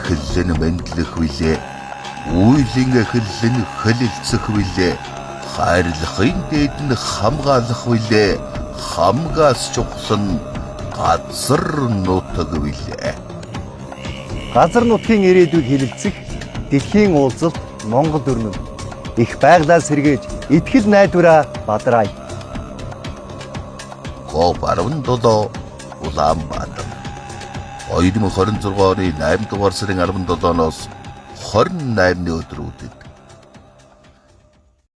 эхлэн мэдлэх билээ. Үеийн эхлэн хэлэлцэх билээ. Хайрлахын дээд нь хамгаалах билээ. Хамгаас чухал нь газар нутаг билээ. Газар нутгийн ирээдүйг хэлэлцэх дэлхийн уулзалт Монгол өрнөд их байглаа сэргээж итгэл найдвараа бадраа. COP17 Улаанбаатар 2026 оны 8 дугаар сарын 17-ноос 28-ны өдрүүдэд